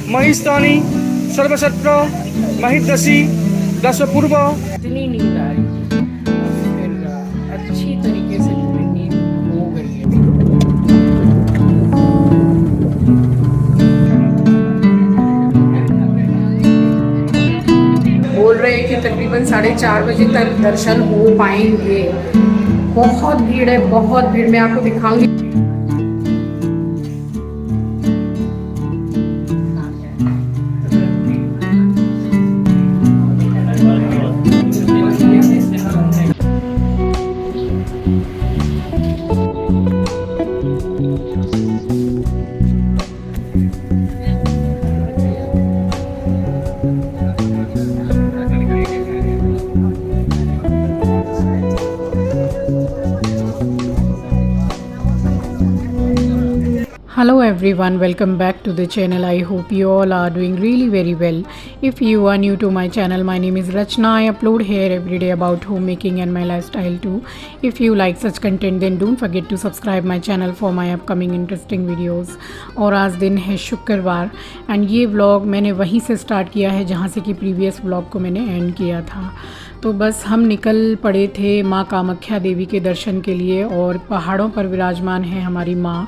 महिस्थानी सर्वशत्र महिदशी दशपूर्व। इतनी नींद आ रही थी, फिर अच्छी तरीके से पूरी नींद हो गई है। बोल रहे हैं कि तकरीबन 4:30 बजे तक दर्शन हो पाएंगे। बहुत भीड़ है, बहुत भीड़। मैं आपको दिखाऊंगी। Hello everyone, welcome back to the channel. I hope you all are doing really very well. If you are new to my channel, my name is Rachna. I upload here every day about homemaking and my lifestyle too. If you like such content then don't forget to subscribe my channel for my upcoming interesting videos. और आज दिन है शुक्रवार and ये vlog मैंने वहीं से start किया है जहाँ से कि प्रीवियस व्लॉग को मैंने एंड किया था। तो बस हम निकल पड़े थे माँ कामाख्या देवी के दर्शन के लिए और पहाड़ों पर विराजमान है हमारी माँ।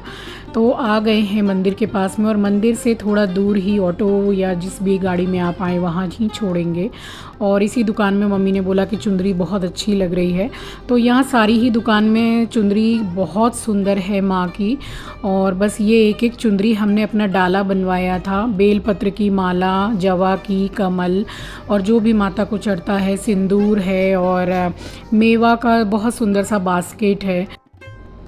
तो आ गए हैं मंदिर के पास में और मंदिर से थोड़ा दूर ही ऑटो या जिस भी गाड़ी में आप आए वहाँ ही छोड़ेंगे। और इसी दुकान में मम्मी ने बोला कि चुंदरी बहुत अच्छी लग रही है। तो यहाँ सारी ही दुकान में चुंदरी बहुत सुंदर है माँ की। और बस ये एक एक चुंदरी हमने अपना डाला बनवाया था। बेलपत्र की माला, जवा की, कमल और जो भी माता को चढ़ता है, सिंदूर है और मेवा का बहुत सुंदर सा बास्केट है।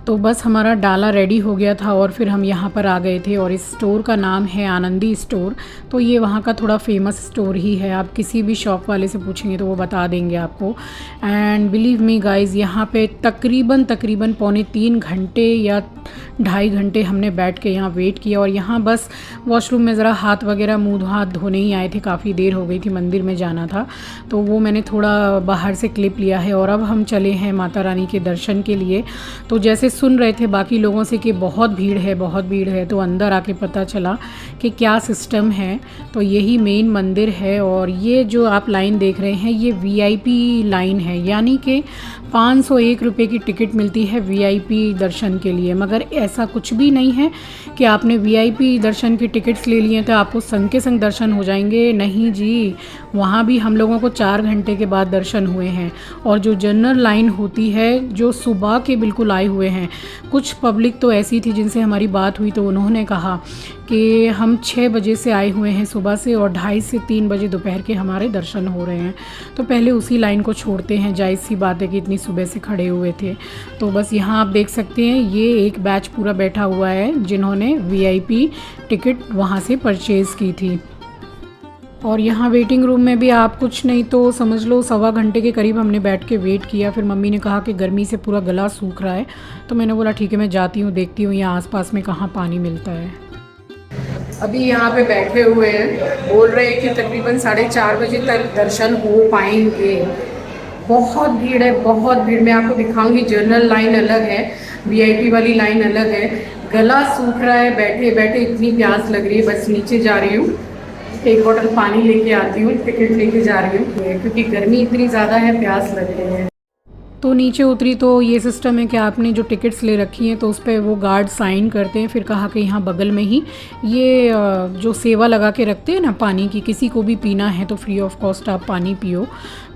तो बस हमारा डाला रेडी हो गया था और फिर हम यहाँ पर आ गए थे और इस स्टोर का नाम है आनंदी स्टोर। तो ये वहाँ का थोड़ा फेमस स्टोर ही है। आप किसी भी शॉप वाले से पूछेंगे तो वो बता देंगे आपको। एंड बिलीव मी गाइज़, यहाँ पे तकरीबन 3.25 घंटे या 2.5 घंटे हमने बैठ के यहाँ वेट किया। और यहाँ बस वॉशरूम में ज़रा हाथ वगैरह मुँह हाथ धोने ही आए थे, काफ़ी देर हो गई थी, मंदिर में जाना था तो वो मैंने थोड़ा बाहर से क्लिप लिया है। और अब हम चले हैं माता रानी के दर्शन के लिए। तो जैसे सुन रहे थे बाकी लोगों से कि बहुत भीड़ है, बहुत भीड़ है, तो अंदर आके पता चला कि क्या सिस्टम है। तो यही मेन मंदिर है और ये जो आप लाइन देख रहे हैं ये वीआईपी लाइन है, यानी कि 501 रुपये की टिकट मिलती है वीआईपी दर्शन के लिए। मगर ऐसा कुछ भी नहीं है कि आपने वीआईपी दर्शन की टिकट्स ले लिए तो आपको संग के संग दर्शन हो जाएंगे। नहीं जी, वहाँ भी हम लोगों को 4 घंटे के बाद दर्शन हुए हैं। और जो जनरल लाइन होती है, जो सुबह के बिल्कुल आए हुए हैं, कुछ पब्लिक तो ऐसी थी जिनसे हमारी बात हुई तो उन्होंने कहा कि हम 6 बजे से आए हुए हैं सुबह से और 2:30 से 3 बजे दोपहर के हमारे दर्शन हो रहे हैं। तो पहले उसी लाइन को छोड़ते हैं, जायज़ सी बात है कि इतनी सुबह से खड़े हुए थे। तो बस यहाँ आप देख सकते हैं ये एक बैच पूरा बैठा हुआ है जिन्होंने वीआईपी टिकट वहाँ से परचेज़ की थी। और यहाँ वेटिंग रूम में भी आप कुछ नहीं तो समझ लो 1.25 घंटे के करीब हमने बैठ के वेट किया। फिर मम्मी ने कहा कि गर्मी से पूरा गला सूख रहा है, तो मैंने बोला ठीक है मैं जाती हूँ, देखती हूँ यहाँ आसपास में कहाँ पानी मिलता है। अभी यहाँ पे बैठे हुए हैं, बोल रहे हैं कि तकरीबन 4:30 बजे तक दर्शन हो पाएंगे। बहुत भीड़ है, बहुत भीड़। मैं आपको दिखाऊंगी। जनरल लाइन अलग है, वीआईपी वाली लाइन अलग है। गला सूख रहा है, बैठे बैठे इतनी प्यास लग रही है। बस नीचे जा रही हूँ, एक बोतल पानी लेके आती हूँ, टिकट लेके जा रही हूँ क्योंकि गर्मी इतनी ज़्यादा है, प्यास लग रही है। तो नीचे उतरी तो ये सिस्टम है कि आपने जो टिकट्स ले रखी हैं तो उस पर वो गार्ड साइन करते हैं। फिर कहा कि यहाँ बगल में ही ये जो सेवा लगा के रखते हैं ना पानी की, किसी को भी पीना है तो फ्री ऑफ कॉस्ट आप पानी पियो।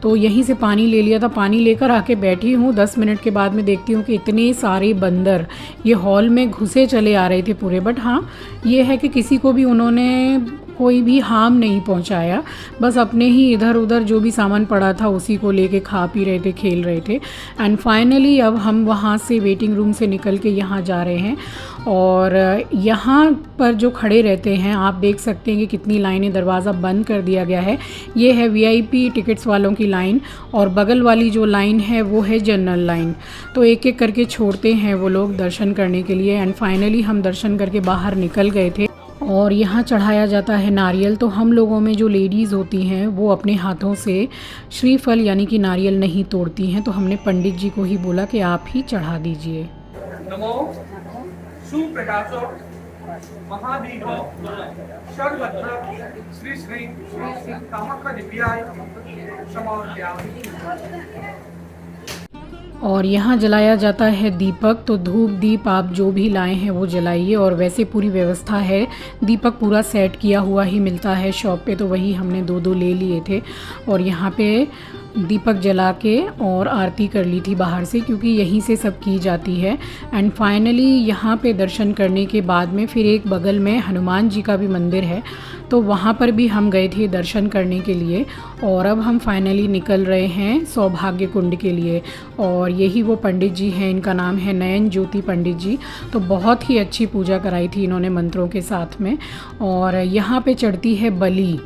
तो यहीं से पानी ले लिया था। पानी लेकर आके बैठी हूँ, 10 मिनट के बाद में देखती हूँ कि इतने सारे बंदर ये हॉल में घुसे चले आ रहे थे पूरे। बट हाँ, ये है कि किसी को भी उन्होंने कोई भी हार्म नहीं पहुंचाया, बस अपने ही इधर उधर जो भी सामान पड़ा था उसी को लेके खा पी रहे थे, खेल रहे थे। एंड फाइनली अब हम वहाँ से वेटिंग रूम से निकल के यहाँ जा रहे हैं। और यहाँ पर जो खड़े रहते हैं आप देख सकते हैं कि कितनी लाइनें, दरवाज़ा बंद कर दिया गया है। ये है वीआईपी टिकट्स वालों की लाइन और बगल वाली जो लाइन है वो है जनरल लाइन। तो एक एक करके छोड़ते हैं वो लोग दर्शन करने के लिए। एंड फाइनली हम दर्शन करके बाहर निकल गए थे। और यहाँ चढ़ाया जाता है नारियल। तो हम लोगों में जो लेडीज़ होती हैं वो अपने हाथों से श्रीफल यानी कि नारियल नहीं तोड़ती हैं। तो हमने पंडित जी को ही बोला कि आप ही चढ़ा दीजिए। नमो सुप्रकाशो महादीप सर्वत्र श्री श्री श्री कामाख्या दिव्याय समर्पयामि। और यहाँ जलाया जाता है दीपक। तो धूप दीप आप जो भी लाए हैं वो जलाइए। और वैसे पूरी व्यवस्था है, दीपक पूरा सेट किया हुआ ही मिलता है शॉप पे, तो वही हमने दो दो ले लिए थे और यहाँ पे दीपक जला के और आरती कर ली थी बाहर से, क्योंकि यहीं से सब की जाती है। एंड फाइनली यहाँ पे दर्शन करने के बाद में फिर एक बगल में हनुमान जी का भी मंदिर है, तो वहाँ पर भी हम गए थे दर्शन करने के लिए। और अब हम फाइनली निकल रहे हैं सौभाग्य कुंड के लिए। और यही वो पंडित जी हैं, इनका नाम है नयन ज्योति पंडित जी। तो बहुत ही अच्छी पूजा कराई थी इन्होंने मंत्रों के साथ में। और यहाँ पे चढ़ती है बलि,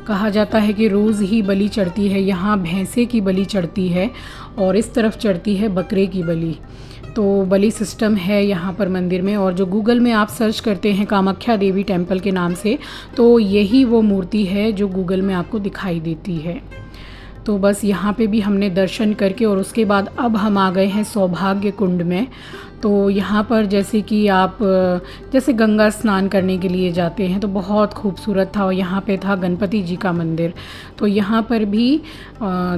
कहा जाता है कि रोज़ ही बलि चढ़ती है। यहाँ भैंसे की बलि चढ़ती है और इस तरफ चढ़ती है बकरे की बलि। तो बलि सिस्टम है यहाँ पर मंदिर में। और जो गूगल में आप सर्च करते हैं कामाख्या देवी टेम्पल के नाम से, तो यही वो मूर्ति है जो गूगल में आपको दिखाई देती है। तो बस यहाँ पे भी हमने दर्शन करके और उसके बाद अब हम आ गए हैं सौभाग्य कुंड में। तो यहाँ पर जैसे कि आप जैसे गंगा स्नान करने के लिए जाते हैं तो बहुत खूबसूरत था। और यहाँ पे था गणपति जी का मंदिर, तो यहाँ पर भी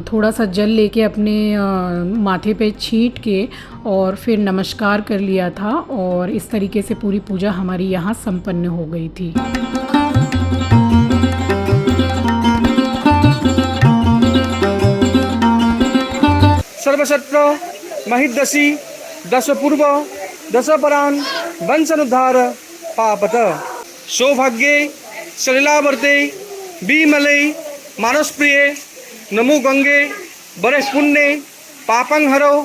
थोड़ा सा जल लेके अपने माथे पे छींट के और फिर नमस्कार कर लिया था। और इस तरीके से पूरी पूजा हमारी यहाँ संपन्न हो गई थी। सर्वशत्र महिदशी दश पूर्व दश परान वंशनुद्धार पापत सौभाग्ये सलिलावर्ते विमले मानसप्रिये नमो गंगे बरे पुण्ये पापं हरो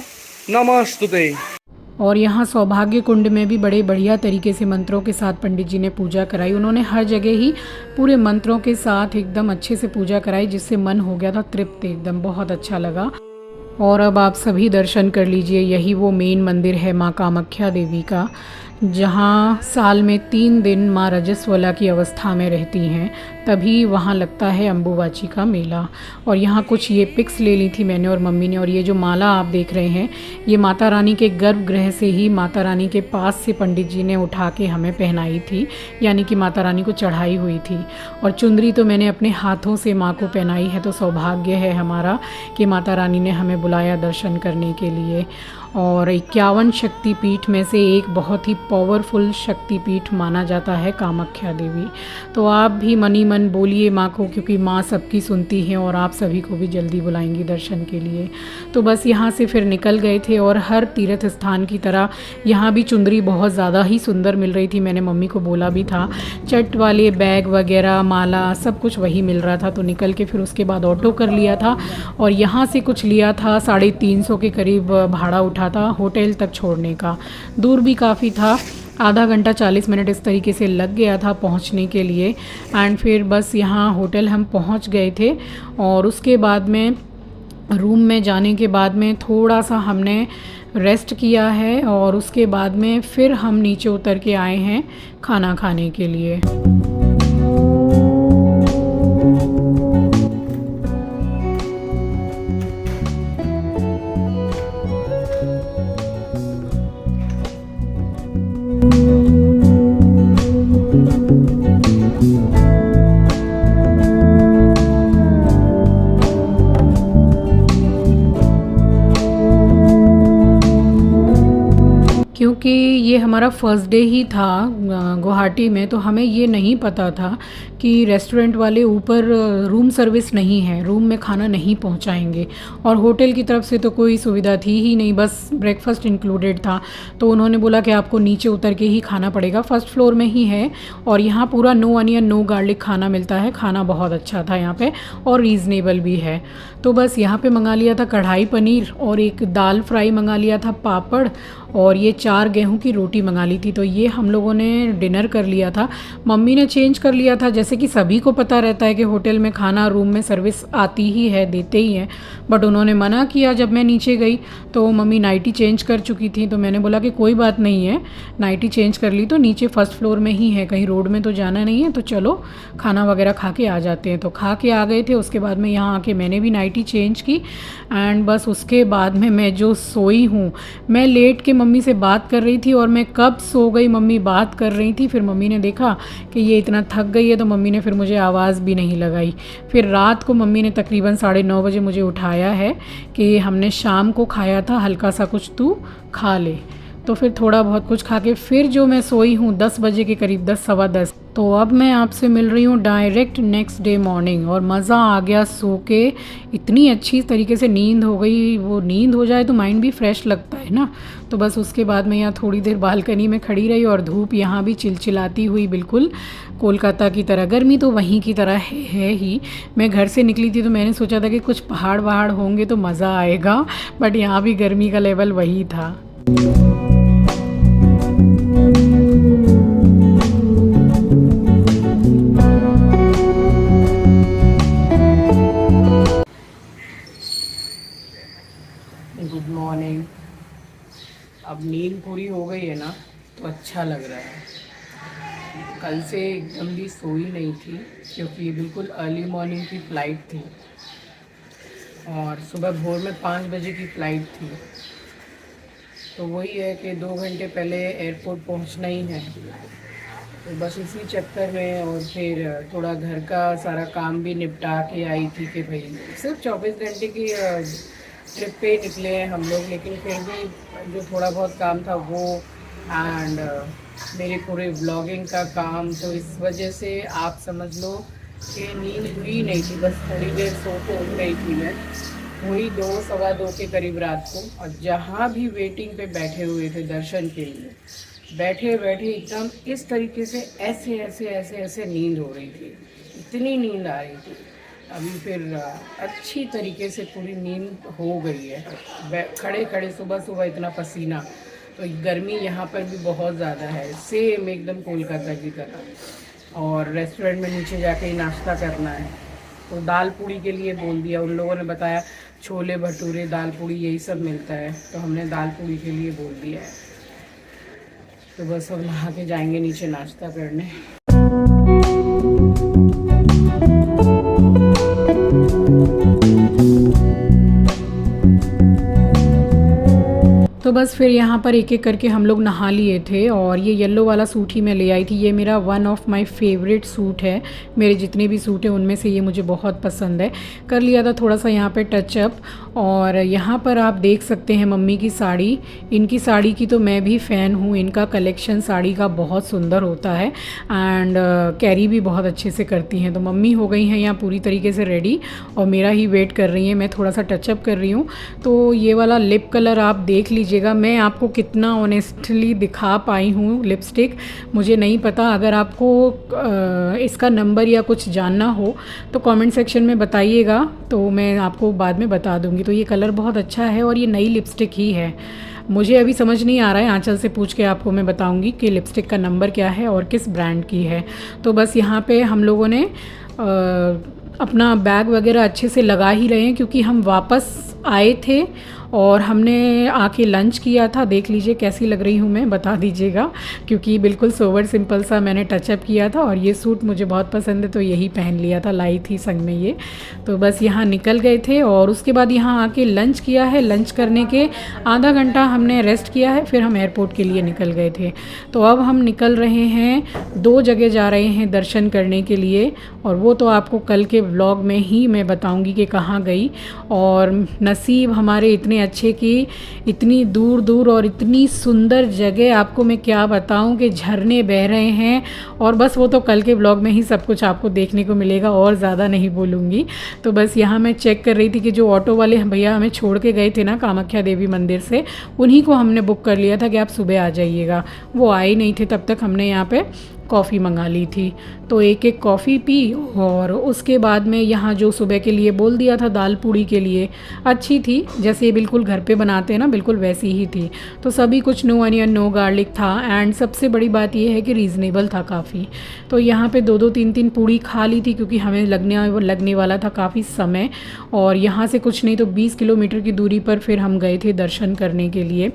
नमस्तुते। और यहाँ सौभाग्य कुंड में भी बड़े बढ़िया तरीके से मंत्रों के साथ पंडित जी ने पूजा कराई। उन्होंने हर जगह ही पूरे मंत्रों के साथ एकदम अच्छे से पूजा कराई, जिससे मन हो गया था तृप्त, एकदम बहुत अच्छा लगा। और अब आप सभी दर्शन कर लीजिए, यही वो मेन मंदिर है माँ कामाख्या देवी का, जहाँ साल में 3 दिन माँ रजस्वला की अवस्था में रहती हैं, तभी वहाँ लगता है अम्बुबाची का मेला। और यहाँ कुछ ये पिक्स ले ली थी मैंने और मम्मी ने। और ये जो माला आप देख रहे हैं, ये माता रानी के गर्भगृह से ही माता रानी के पास से पंडित जी ने उठा के हमें पहनाई थी, यानी कि माता रानी को चढ़ाई हुई थी। और चुंदरी तो मैंने अपने हाथों से माँ को पहनाई है। तो सौभाग्य है हमारा कि माता रानी ने हमें बुलाया दर्शन करने के लिए। और 51 शक्तिपीठ में से एक बहुत ही पावरफुल शक्तिपीठ माना जाता है कामाख्या देवी। तो आप भी मनी मन बोलिए माँ को, क्योंकि माँ सबकी सुनती हैं और आप सभी को भी जल्दी बुलाएंगी दर्शन के लिए। तो बस यहाँ से फिर निकल गए थे। और हर तीर्थ स्थान की तरह यहाँ भी चुंदरी बहुत ज़्यादा ही सुंदर मिल रही थी। मैंने मम्मी को बोला भी था, चट वाले बैग वगैरह माला सब कुछ वही मिल रहा था। तो निकल के फिर उसके बाद ऑटो कर लिया था और यहाँ से कुछ लिया था 350 के करीब भाड़ा उठा था होटल तक छोड़ने का। दूर भी काफ़ी था, आधा घंटा 40 मिनट इस तरीके से लग गया था पहुंचने के लिए। एंड फिर बस यहाँ होटल हम पहुंच गए थे। और उसके बाद में रूम में जाने के बाद में थोड़ा सा हमने रेस्ट किया है और उसके बाद में फिर हम नीचे उतर के आए हैं खाना खाने के लिए। क्योंकि ये हमारा फर्स्ट डे ही था गुवाहाटी में, तो हमें ये नहीं पता था कि रेस्टोरेंट वाले ऊपर रूम सर्विस नहीं है, रूम में खाना नहीं पहुंचाएंगे। और होटल की तरफ से तो कोई सुविधा थी ही नहीं, बस ब्रेकफास्ट इंक्लूडेड था। तो उन्होंने बोला कि आपको नीचे उतर के ही खाना पड़ेगा, फर्स्ट फ्लोर में ही है। और यहाँ पूरा नो अनियन नो गार्लिक खाना मिलता है। खाना बहुत अच्छा था यहाँ पे और रीज़नेबल भी है। तो बस यहाँ पे मंगा लिया था कढ़ाई पनीर और एक दाल फ्राई मंगा लिया था, पापड़, और ये 4 गेहूं की रोटी मंगा ली थी। तो ये हम लोगों ने डिनर कर लिया था। मम्मी ने चेंज कर लिया था, जैसे कि सभी को पता रहता है कि होटल में खाना रूम में सर्विस आती ही है, देते ही हैं, बट उन्होंने मना किया। जब मैं नीचे गई तो मम्मी नाइटी चेंज कर चुकी थी, तो मैंने बोला कि कोई बात नहीं है, नाइटी चेंज कर ली तो नीचे फर्स्ट फ्लोर में ही है, कहीं रोड में तो जाना नहीं है, तो चलो खाना वगैरह खा के आ जाते हैं। तो खा के आ गए थे। उसके बाद में यहाँ आके मैंने भी नाइटी चेंज की एंड बस उसके बाद में मैं जो सोई हूँ, मैं लेट के मम्मी से बात कर रही थी और मैं कब सो गई, मम्मी बात कर रही थी। फिर मम्मी ने देखा कि ये इतना थक गई है तो मम्मी ने फिर मुझे आवाज़ भी नहीं लगाई। फिर रात को मम्मी ने तकरीबन 9:30 बजे मुझे उठाया है कि हमने शाम को खाया था, हल्का सा कुछ तू खा ले। तो फिर थोड़ा बहुत कुछ खा के फिर जो मैं सोई हूँ 10 बजे के करीब, 10 सवा 10। तो अब मैं आपसे मिल रही हूँ डायरेक्ट नेक्स्ट डे मॉर्निंग, और मज़ा आ गया सो के। इतनी अच्छी तरीके से नींद हो गई। वो नींद हो जाए तो माइंड भी फ्रेश लगता है ना। तो बस उसके बाद मैं यहाँ थोड़ी देर बालकनी में खड़ी रही, और धूप यहाँ भी चिलचिलाती हुई, बिल्कुल कोलकाता की तरह। गर्मी तो वहीं की तरह है ही। मैं घर से निकली थी तो मैंने सोचा था कि कुछ पहाड़ वहाड़ होंगे तो मज़ा आएगा, बट यहाँ भी गर्मी का लेवल वही था। Good morning. अब नींद पूरी हो गई है ना तो अच्छा लग रहा है। कल से एकदम भी सोई नहीं थी क्योंकि बिल्कुल अर्ली मॉर्निंग की फ़्लाइट थी, और सुबह भोर में 5 बजे की फ़्लाइट थी। तो वही है कि 2 घंटे पहले एयरपोर्ट पहुंचना ही है। तो बस इसी चक्कर में, और फिर थोड़ा घर का सारा काम भी निपटा के आई थी कि भाई सिर्फ 24 घंटे की ट्रिप पे निकले हैं हम लोग, लेकिन फिर भी जो थोड़ा बहुत काम था वो, एंड मेरे पूरे व्लॉगिंग का काम, तो इस वजह से आप समझ लो कि नींद हुई नहीं थी। बस थोड़ी देर सो के उठ रही थी मैं, वही 2 सवा 2 के करीब रात को। और जहाँ भी वेटिंग पे बैठे हुए थे दर्शन के लिए, बैठे बैठे एकदम इस तरीके से ऐसे ऐसे ऐसे ऐसे नींद हो रही थी, इतनी नींद आ रही थी। अभी फिर अच्छी तरीके से पूरी नींद हो गई है। खड़े खड़े सुबह सुबह इतना पसीना, तो गर्मी यहाँ पर भी बहुत ज़्यादा है, सेम एकदम कोलकाता की तरह। और रेस्टोरेंट में नीचे जाके ही नाश्ता करना है, तो दाल पूड़ी के लिए बोल दिया। उन लोगों ने बताया छोले भटूरे, दाल पूड़ी यही सब मिलता है, तो हमने दाल पूड़ी के लिए बोल दिया है। तो बस हम नहा के जाएंगे नीचे नाश्ता करने। तो बस फिर यहाँ पर एक एक करके हम लोग नहा लिए थे, और ये येलो वाला सूट ही मैं ले आई थी। ये मेरा one of my favourite suit है। मेरे जितने भी सूट हैं उनमें से ये मुझे बहुत पसंद है। कर लिया था थोड़ा सा यहाँ पे टचअप। और यहाँ पर आप देख सकते हैं मम्मी की साड़ी। इनकी साड़ी की तो मैं भी फ़ैन हूँ। इनका कलेक्शन साड़ी का बहुत सुंदर होता है, एंड कैरी भी बहुत अच्छे से करती हैं। तो मम्मी हो गई हैं यहाँ पूरी तरीके से रेडी, और मेरा ही वेट कर रही हैं। मैं थोड़ा सा टचअप कर रही हूँ। तो ये वाला लिप कलर आप देख लीजिए। मैं आपको कितना ऑनेस्टली दिखा पाई हूँ लिपस्टिक मुझे नहीं पता। अगर आपको इसका नंबर या कुछ जानना हो तो कमेंट सेक्शन में बताइएगा, तो मैं आपको बाद में बता दूँगी। तो ये कलर बहुत अच्छा है, और ये नई लिपस्टिक ही है। मुझे अभी समझ नहीं आ रहा है, आंचल से पूछ के आपको मैं बताऊँगी कि लिपस्टिक का नंबर क्या है और किस ब्रांड की है। तो बस यहाँ पे हम लोगों ने अपना बैग वगैरह अच्छे से लगा ही रहे हैं, क्योंकि हम वापस आए थे और हमने आके लंच किया था। देख लीजिए कैसी लग रही हूँ मैं, बता दीजिएगा, क्योंकि बिल्कुल सोवर सिंपल सा मैंने टचअप किया था, और ये सूट मुझे बहुत पसंद है तो यही पहन लिया था, लाई थी संग में ये। तो बस यहाँ निकल गए थे, और उसके बाद यहाँ आके लंच किया है। लंच करने के आधा घंटा हमने रेस्ट किया है, फिर हम एयरपोर्ट के लिए निकल गए थे। तो अब हम निकल रहे हैं, 2 जगह जा रहे हैं दर्शन करने के लिए, और वो तो आपको कल के व्लॉग में ही मैं बताऊँगी कि कहाँ गई। और नसीब हमारे इतने अच्छे कि इतनी दूर दूर और इतनी सुंदर जगह, आपको मैं क्या बताऊं कि झरने बह रहे हैं। और बस वो तो कल के ब्लॉग में ही सब कुछ आपको देखने को मिलेगा, और ज़्यादा नहीं बोलूँगी। तो बस यहाँ मैं चेक कर रही थी कि जो ऑटो वाले भैया हमें छोड़ के गए थे ना कामाख्या देवी मंदिर से, उन्हीं को हमने बुक कर लिया था कि आप सुबह आ जाइएगा। वो आए नहीं थे, तब तक हमने यहाँ पे कॉफ़ी मंगा ली थी। तो एक एक कॉफ़ी पी, और उसके बाद में यहाँ जो सुबह के लिए बोल दिया था दाल पूड़ी के लिए, अच्छी थी, जैसे बिल्कुल घर पे बनाते हैं ना, बिल्कुल वैसी ही थी। तो सभी कुछ नो अनियन नो गार्लिक था, एंड सबसे बड़ी बात यह है कि रीज़नेबल था काफ़ी। तो यहाँ पे 2-2 3-3 पूड़ी खा ली थी, क्योंकि हमें लगने वाला था काफ़ी समय। और यहाँ से कुछ नहीं तो 20 किलोमीटर की दूरी पर फिर हम गए थे दर्शन करने के लिए।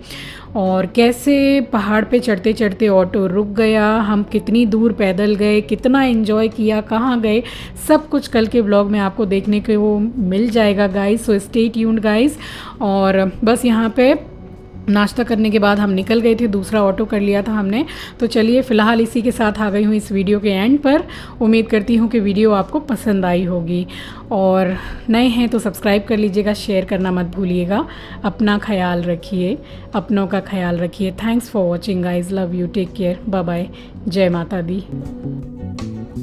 और कैसे पहाड़ पे चढ़ते चढ़ते ऑटो रुक गया, हम कितनी दूर पैदल गए, कितना एंजॉय किया, कहाँ गए, सब कुछ कल के व्लॉग में आपको देखने को वो मिल जाएगा guys. So stay tuned guys. और बस यहाँ पे नाश्ता करने के बाद हम निकल गए थे, दूसरा ऑटो कर लिया था हमने। तो चलिए फ़िलहाल इसी के साथ आ गई हूँ इस वीडियो के एंड पर। उम्मीद करती हूँ कि वीडियो आपको पसंद आई होगी, और नए हैं तो सब्सक्राइब कर लीजिएगा, शेयर करना मत भूलिएगा। अपना ख्याल रखिए, अपनों का ख्याल रखिए। Thanks for watching guys, love you, take care, bye bye, जय माता दी।